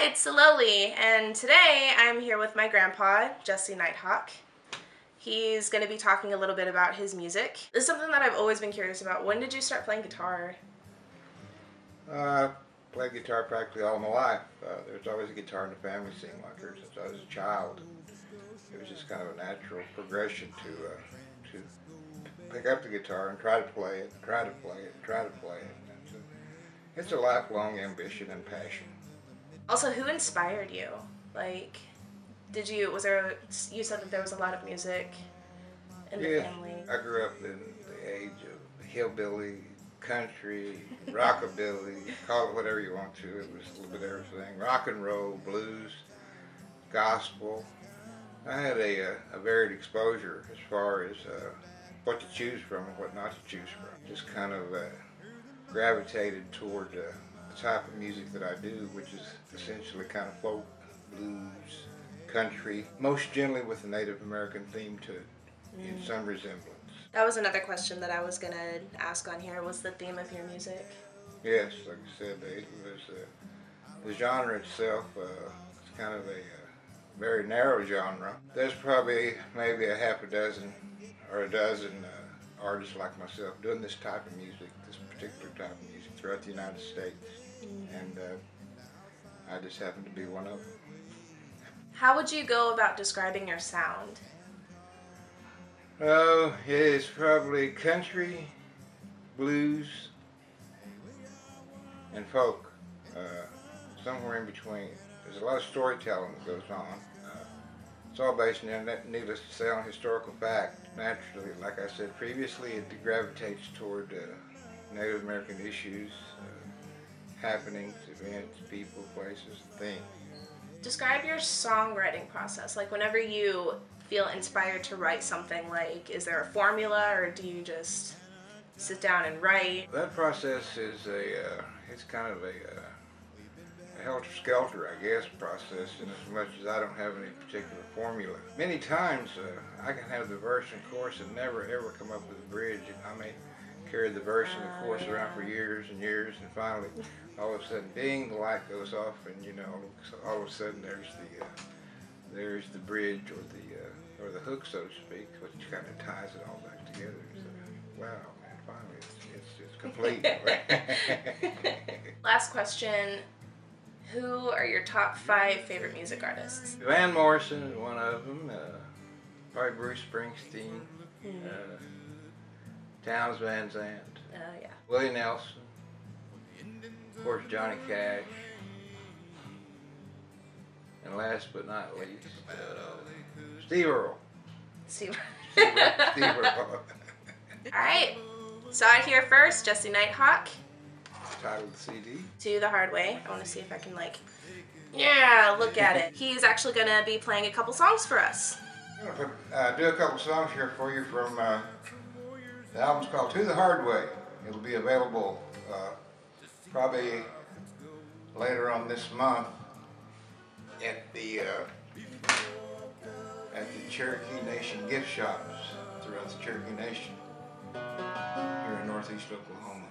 Hi, it's Saloli, and today I'm here with my grandpa, Jesse Nighthawk. He's going to be talking a little bit about his music. This is something that I've always been curious about. When did you start playing guitar? Played guitar practically all my life. There's always a guitar in the family, seemed like her since I was a child. It was just kind of a natural progression to pick up the guitar and try to play it, try to play it, try to play it. And it's a lifelong ambition and passion. Also, who inspired you? Like, you said that there was a lot of music in the family. I grew up in the age of hillbilly, country, rockabilly, call it whatever you want to. It was a little bit of everything. Rock and roll, blues, gospel. I had a varied exposure as far as what to choose from and what not to choose from. Just kind of gravitated toward the type of music that I do, which is essentially kind of folk, blues, country, most generally with a Native American theme to it in some resemblance. That was another question that I was going to ask on here, was the theme of your music. Yes, like I said, the genre itself is kind of a very narrow genre. There's probably maybe a half a dozen or a dozen artists like myself doing this type of music, this particular type of music throughout the United States. And I just happen to be one of them. How would you go about describing your sound? Oh, it's probably country, blues, and folk. Somewhere in between. There's a lot of storytelling that goes on. It's all based, needless to say, on historical fact. Naturally, like I said previously, it gravitates toward Native American issues, happenings, events, people, places, things. Describe your songwriting process. Like, whenever you feel inspired to write something, like, is there a formula, or do you just sit down and write? That process is it's kind of a helter-skelter, I guess, process, in as much as I don't have any particular formula. Many times I can have the verse and chorus and never ever come up with a bridge, and I may carry the verse and the chorus around for years and years, and finally, all of a sudden, ding, the light goes off, and all of a sudden there's the bridge or the hook, so to speak, which kind of ties it all back together. So, wow, man, finally it's complete. Last question. Who are your top 5 favorite music artists? Van Morrison is one of them. Probably Bruce Springsteen. Townes Van Zandt. Yeah. Willie Nelson. Of course, Johnny Cash. And last but not least, Steve Earle. Steve Earle. Alright, saw it here first, Jesse Nighthawk. Title of the CD. To the Hard Way. I want to see if I can, look at it. He's actually going to be playing a couple songs for us. I'm going to do a couple songs here for you from the album's called To the Hard Way. It'll be available probably later on this month at the Cherokee Nation gift shops throughout the Cherokee Nation here in northeast Oklahoma.